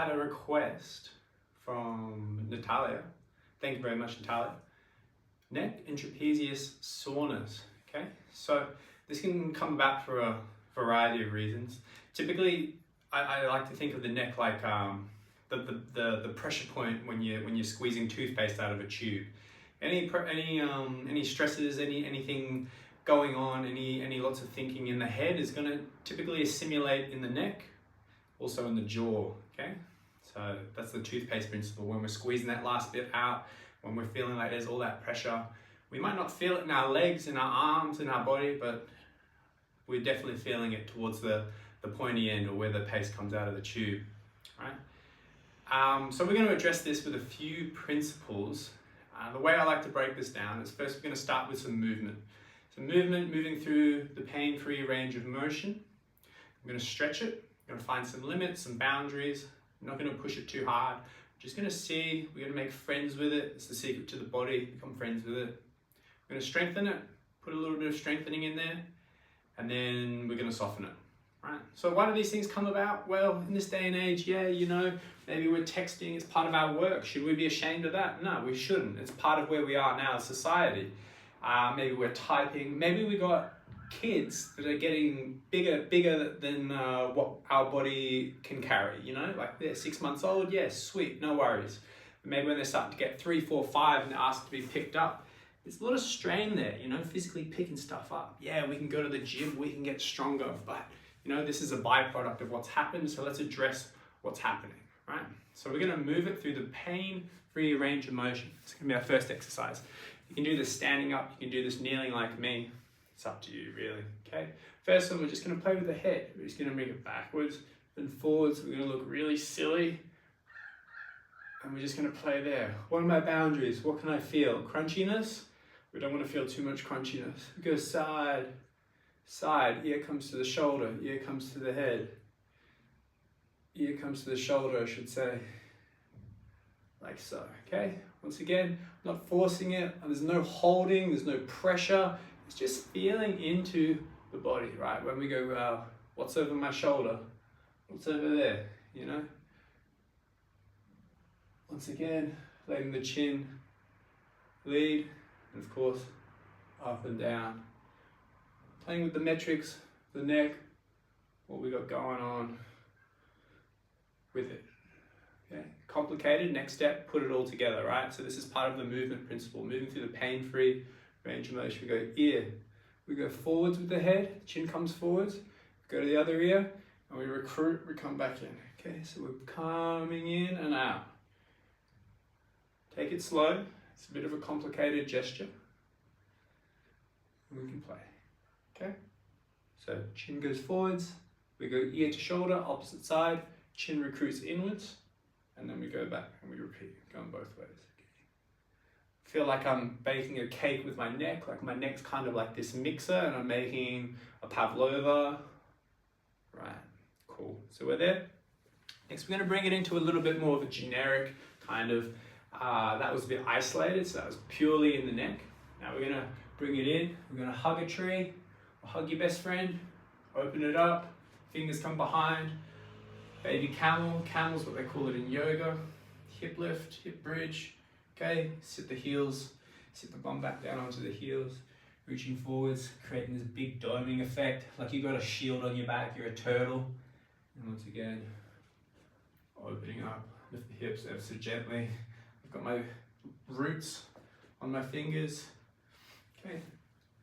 had a request from Natalia. Thank you very much, Natalia. Neck and trapezius soreness. Okay, so this can come about for a variety of reasons. Typically, I like to think of the neck like the pressure point when you're squeezing toothpaste out of a tube. Any stresses, anything going on, any lots of thinking in the head is going to typically assimilate in the neck, also in the jaw. Okay, so that's the toothpaste principle. When we're squeezing that last bit out, when we're feeling like there's all that pressure, we might not feel it in our legs, in our arms, in our body, but we're definitely feeling it towards the pointy end, or where the paste comes out of the tube, right? So we're going to address this with a few principles. The way I like to break this down is first we're going to start with some movement. So moving through the pain-free range of motion. I'm going to stretch it. I'm going to find some limits, some boundaries. I'm not going to push it too hard. I'm just going to see, we're going to make friends with it. It's the secret to the body, become friends with it. We're going to strengthen it, put a little bit of strengthening in there, and then we're going to soften it. Right. So why do these things come about? Well, in this day and age, yeah, you know, maybe we're texting, it's part of our work. Should we be ashamed of that? No, we shouldn't. It's part of where we are now as society. Maybe we're typing, maybe we got kids that are getting bigger than what our body can carry, you know, like they're 6 months old, yes, sweet, no worries. But maybe when they're starting to get 3, 4, 5 and they're asked to be picked up, there's a lot of strain there, you know, physically picking stuff up. Yeah, we can go to the gym, we can get stronger, but you know, this is a byproduct of what's happened, so let's address what's happening, right? So we're gonna move it through the pain-free range of motion. It's gonna be our first exercise. You can do this standing up, you can do this kneeling like me. It's up to you, really, okay? First one, we're just gonna play with the head. We're just gonna bring it backwards and forwards. We're gonna look really silly. And we're just gonna play there. What are my boundaries? What can I feel? Crunchiness? We don't wanna feel too much crunchiness. We go side, side, ear comes to the shoulder, ear comes to the head, ear comes to the shoulder, I should say, like so, okay? Once again, not forcing it, there's no holding, there's no pressure, it's just feeling into the body, right? When we go, what's over my shoulder? What's over there, you know? Once again, letting the chin lead, and of course, up and down. Playing with the metrics, the neck, what we got going on with it. Okay, complicated, next step, put it all together, right? So this is part of the movement principle, moving through the pain-free range of motion. We go ear, we go forwards with the head, chin comes forwards, go to the other ear, and we recruit, we come back in. Okay, so we're coming in and out. Take it slow, it's a bit of a complicated gesture. And we can play. Okay, so chin goes forwards, we go ear to shoulder, opposite side, chin recruits inwards, and then we go back and we repeat, going both ways. Okay. Feel like I'm baking a cake with my neck, like my neck's kind of like this mixer and I'm making a pavlova. Right, cool, so we're there. Next we're gonna bring it into a little bit more of a generic kind of, that was a bit isolated, so that was purely in the neck. Now we're gonna bring it in, we're gonna hug a tree, hug your best friend, open it up, fingers come behind, baby camel, camel's what they call it in yoga, hip lift, hip bridge, okay, sit the heels, sit the bum back down onto the heels, reaching forwards, creating this big doming effect, like you've got a shield on your back, you're a turtle, and once again, opening up, lift the hips ever so gently, I've got my roots on my fingers, okay,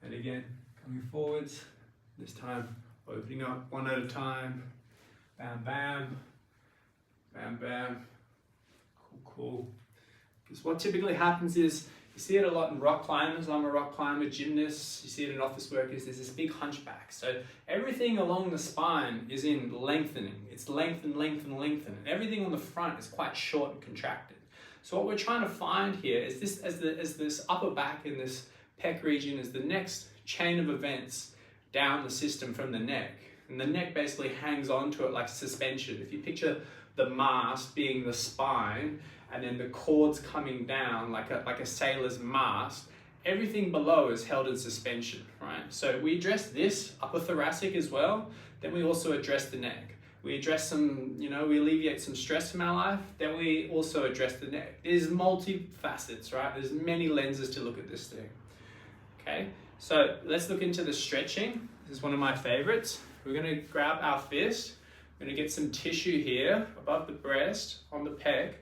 and again, coming forwards, this time opening up one at a time, bam, bam, bam, bam, cool, cool. Because what typically happens is, you see it a lot in rock climbers, I'm a rock climber, gymnast, you see it in office workers, there's this big hunchback. So everything along the spine is in lengthening, it's lengthen, lengthen, lengthen, and everything on the front is quite short and contracted. So what we're trying to find here is this, as this upper back in this pec region is the next chain of events down the system from the neck. And the neck basically hangs on to it like suspension. If you picture the mast being the spine and then the cords coming down like a sailor's mast, everything below is held in suspension, right? So we address this upper thoracic as well, then we also address the neck. we address some, we alleviate some stress from our life, then we also address the neck. There's multi-facets, right? There's many lenses to look at this thing. Okay, so let's look into the stretching. This is one of my favorites. We're gonna grab our fist. We're gonna get some tissue here above the breast on the pec.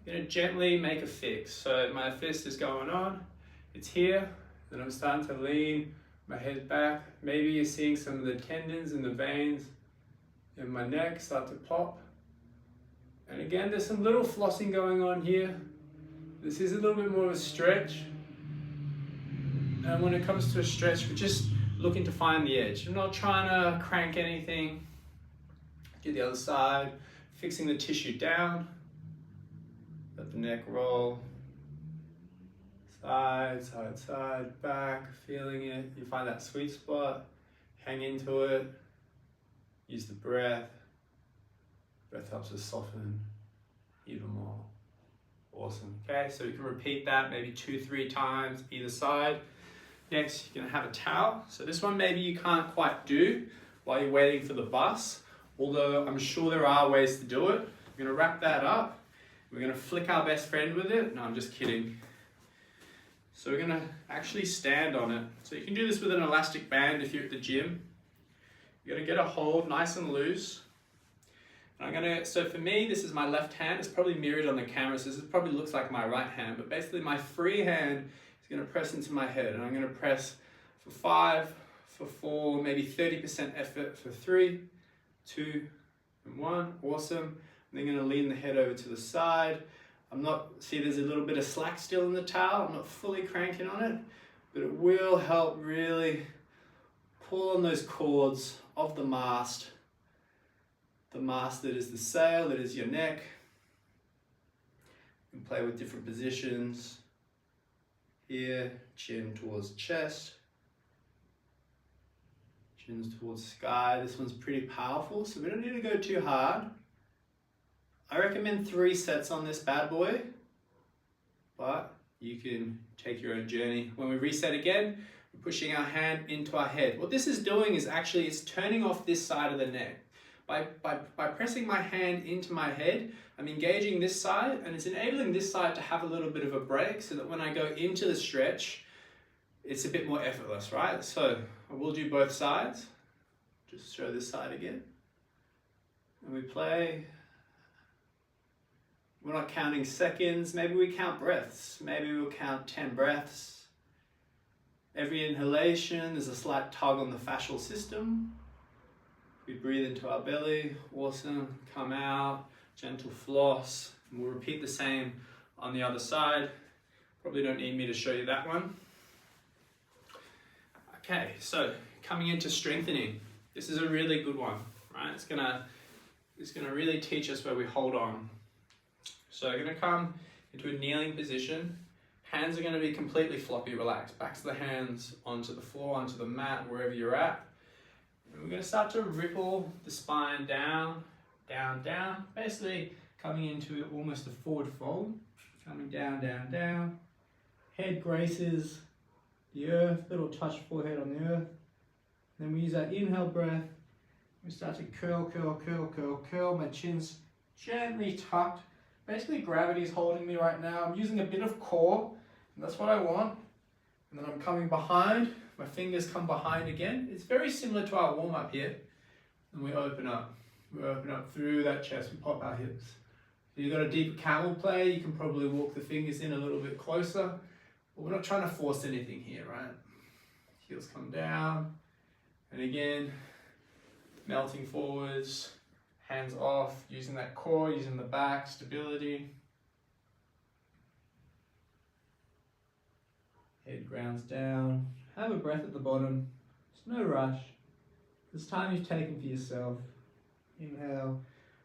We're gonna gently make a fix. So my fist is going on, it's here, then I'm starting to lean my head back. Maybe you're seeing some of the tendons and the veins in my neck start to pop. And again, there's some little flossing going on here. This is a little bit more of a stretch. And when it comes to a stretch, we're just looking to find the edge. I'm not trying to crank anything. Do the other side, fixing the tissue down. Let the neck roll. Side, side, side, back, feeling it. You find that sweet spot, hang into it. Use the breath. Breath helps us soften even more. Awesome. Okay, so you can repeat that maybe 2-3 times either side. Next, you're gonna have a towel. So this one maybe you can't quite do while you're waiting for the bus, although I'm sure there are ways to do it. We're gonna wrap that up. We're gonna flick our best friend with it. No, I'm just kidding. So we're gonna actually stand on it. So you can do this with an elastic band if you're at the gym. You're gonna get a hold nice and loose. And so for me, this is my left hand. It's probably mirrored on the camera, so this probably looks like my right hand, but basically my free hand is gonna press into my head, and I'm gonna press for 5, for 4, maybe 30% effort for 3, 2, and 1. Awesome. And then gonna lean the head over to the side. See there's a little bit of slack still in the towel. I'm not fully cranking on it, but it will help really pull on those cords of the mast that is the sail, that is your neck. You can play with different positions. Here, chin towards chest, chins towards sky. This one's pretty powerful, so we don't need to go too hard. I recommend 3 sets on this bad boy, but you can take your own journey. When we reset again, we're pushing our hand into our head. What this is doing is actually it's turning off this side of the neck. By pressing my hand into my head, I'm engaging this side, and it's enabling this side to have a little bit of a break so that when I go into the stretch, it's a bit more effortless, right? So I will do both sides. Just show this side again. And we play. We're not counting seconds. Maybe we count breaths. Maybe we'll count 10 breaths. Every inhalation, there's a slight tug on the fascial system. We breathe into our belly, awesome, come out, gentle floss, and we'll repeat the same on the other side. Probably don't need me to show you that one. Okay, so coming into strengthening. This is a really good one, right? It's gonna really teach us where we hold on. So we're gonna come into a kneeling position. Hands are gonna be completely floppy, relaxed. Backs of the hands onto the floor, onto the mat, wherever you're at. And we're going to start to ripple the spine down, down, down. Basically coming into almost a forward fold. Coming down, down, down. Head graces the earth, little touch forehead on the earth. Then we use that inhale breath. We start to curl, curl, curl, curl, curl. My chin's gently tucked. Basically gravity is holding me right now. I'm using a bit of core, and that's what I want. And then I'm coming behind. My fingers come behind again. It's very similar to our warm-up here. And we open up. We open up through that chest. We pop our hips. If you've got a deeper camel play, you can probably walk the fingers in a little bit closer. But we're not trying to force anything here, right? Heels come down. And again, melting forwards. Hands off. Using that core, using the back, stability. Head grounds down. Have a breath at the bottom. There's no rush. This time you've taken for yourself. Inhale,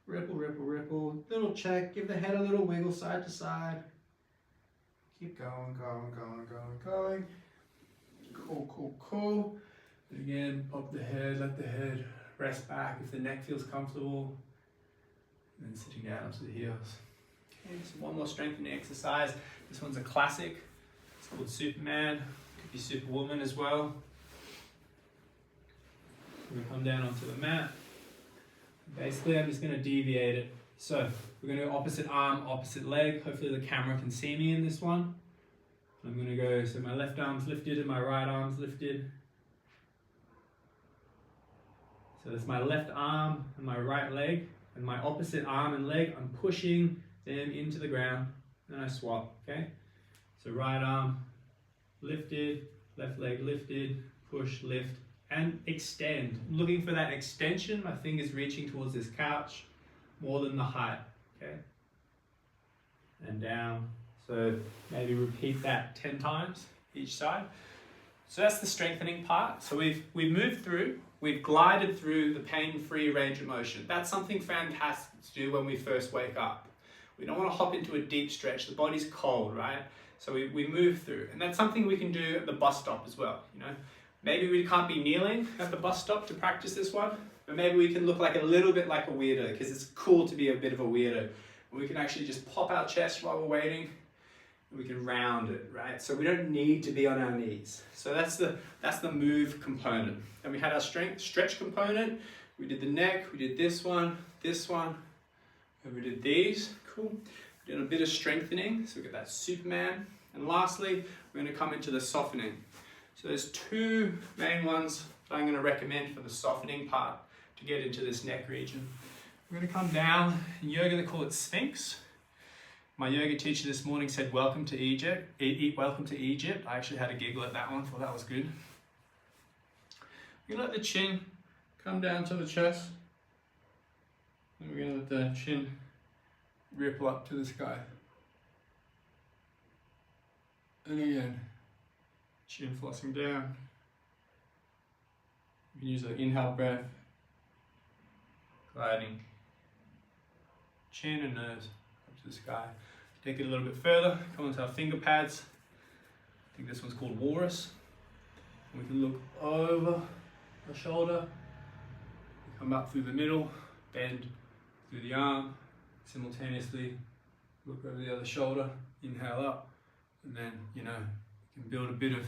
ripple, ripple, ripple. Little check. Give the head a little wiggle side to side. Keep going, going, going, going, going. Cool, cool, cool. And again, pop the head, let the head rest back if the neck feels comfortable. And then sitting down up to the heels. Okay, so one more strengthening exercise. This one's a classic. It's called Superman. Could be Superwoman as well. We come down onto the mat. Basically, I'm just going to deviate it. So we're going to go opposite arm, opposite leg. Hopefully the camera can see me in this one. I'm going to go, so my left arm's lifted and my right arm's lifted. So that's my left arm and my right leg, and my opposite arm and leg, I'm pushing them into the ground, and I swap, okay? So right arm lifted, left leg lifted, push, lift, and extend. Looking for that extension, my finger's reaching towards this couch more than the height, okay? And down. So maybe repeat that 10 times each side. So that's the strengthening part. So we've moved through, we've glided through the pain-free range of motion. That's something fantastic to do when we first wake up. We don't want to hop into a deep stretch. The body's cold, right? So we move through. And that's something we can do at the bus stop as well, you know? Maybe we can't be kneeling at the bus stop to practice this one, but maybe we can look like a little bit like a weirdo, because it's cool to be a bit of a weirdo. We can actually just pop our chest while we're waiting. We can round it, right? So we don't need to be on our knees. So that's the move component. And we had our stretch component. We did the neck, we did this one, and we did these, cool. We did a bit of strengthening, so we get that Superman. And lastly, we're gonna come into the softening. So there's two main ones that I'm gonna recommend for the softening part to get into this neck region. We're gonna come down. In yoga, they call it Sphinx. My yoga teacher this morning said, welcome to Egypt. Welcome to Egypt. I actually had a giggle at that one, thought that was good. We're gonna let the chin come down to the chest. And we're gonna let the chin ripple up to the sky. And again, chin flossing down. You can use an inhale breath, gliding, chin and nose up to the sky. Take it a little bit further, come onto our finger pads. I think this one's called Walrus. And we can look over the shoulder, come up through the middle, bend through the arm, simultaneously look over the other shoulder, inhale up, and then, you know, you can build a bit of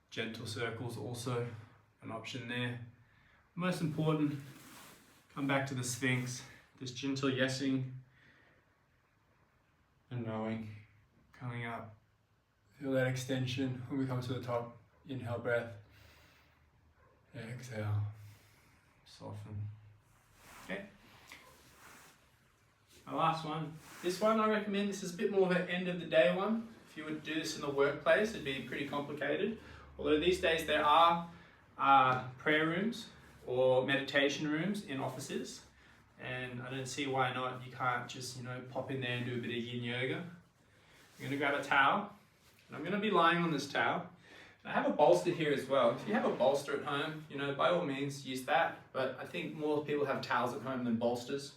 gentle circles, also an option there. Most important, come back to the Sphinx, this gentle yesing and rowing, coming up. Feel that extension when we come to the top. Inhale breath, exhale, soften. Okay. My last one. This one I recommend, this is a bit more of an end of the day one. If you would do this in the workplace, it'd be pretty complicated. Although these days there are prayer rooms or meditation rooms in offices. And I don't see why not. You can't just, you know, pop in there and do a bit of yin yoga. I'm gonna grab a towel, and I'm gonna be lying on this towel. And I have a bolster here as well. If you have a bolster at home, you know, by all means use that. But I think more people have towels at home than bolsters.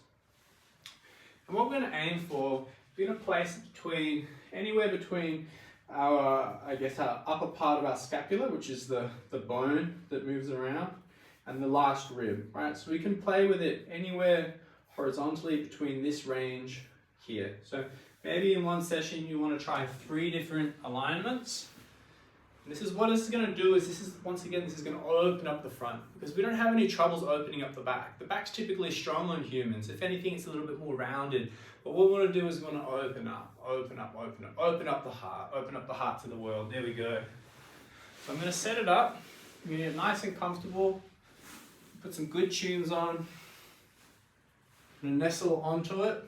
And what we're gonna aim for, we're gonna place it between, anywhere between our, I guess, our upper part of our scapula, which is the bone that moves around, and the last rib, right? So we can play with it anywhere horizontally between this range here. So maybe in one session you want to try 3 different alignments. And this is what it's going to do is this is going to open up the front, because we don't have any troubles opening up the back. The back's typically strong on humans. If anything, it's a little bit more rounded. But what we want to do is we want to open up the heart to the world. There we go. So I'm going to set it up. I'm going to get nice and comfortable. Put some good tunes on. I'm going to nestle onto it.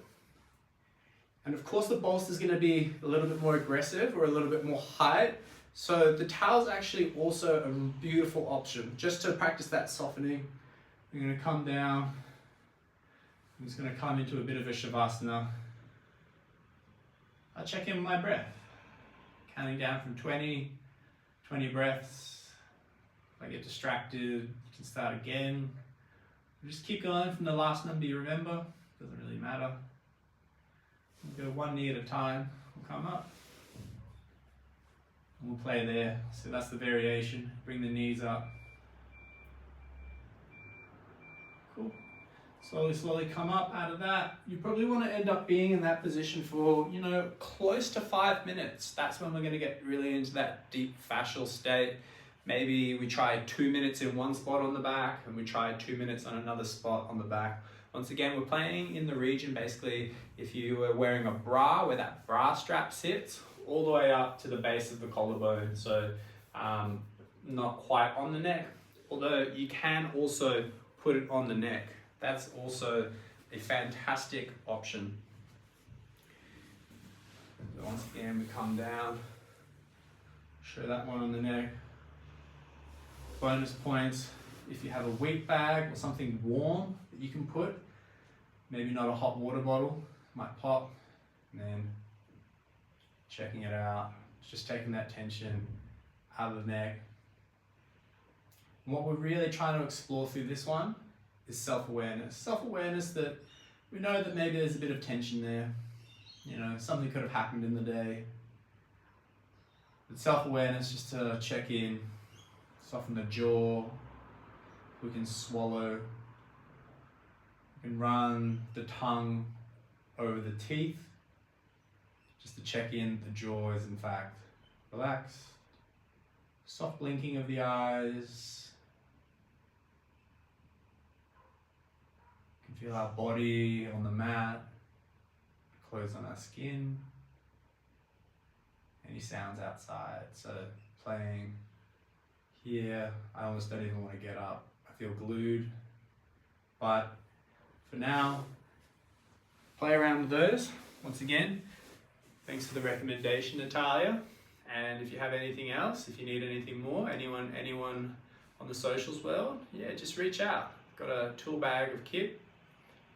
And of course the bolster is going to be a little bit more aggressive or a little bit more height. So the towel is actually also a beautiful option just to practice that softening. I'm going to come down. I'm just going to come into a bit of a Shavasana. I'll check in with my breath. Counting down from 20 breaths. If I get distracted, I can start again. Just keep going from the last number you remember. Doesn't really matter. We'll go one knee at a time. We'll come up. And we'll play there. So that's the variation. Bring the knees up. Cool. Slowly come up out of that. You probably want to end up being in that position for, you know, close to 5 minutes. That's when we're going to get really into that deep fascial state. Maybe we try 2 minutes in one spot on the back and we try 2 minutes on another spot on the back. Once again, we're playing in the region, basically, if you were wearing a bra, where that bra strap sits, all the way up to the base of the collarbone. So not quite on the neck, although you can also put it on the neck. That's also a fantastic option. So once again, we come down, show that one on the neck. Bonus points, if you have a weak bag or something warm that you can put, maybe not a hot water bottle, might pop, and then checking it out, just taking that tension out of the neck. And what we're really trying to explore through this one is self-awareness. Self-awareness that we know that maybe there's a bit of tension there, you know, something could have happened in the day. But self-awareness, just to check in, soften the jaw, we can swallow, we can run the tongue over the teeth, just to check in the jaw is in fact relaxed. Soft blinking of the eyes. You can feel our body on the mat, clothes on our skin. Any sounds outside, so playing here, I almost don't even want to get up. I feel glued. But for now, play around with those. Once again, thanks for the recommendation, Natalia. And if you have anything else, if you need anything more, anyone on the socials world, yeah, just reach out. Got a tool bag of kit.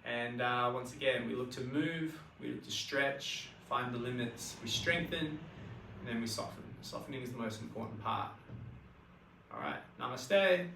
And once again, we look to move, we look to stretch, find the limits, we strengthen, and then we soften. Softening is the most important part. All right, namaste.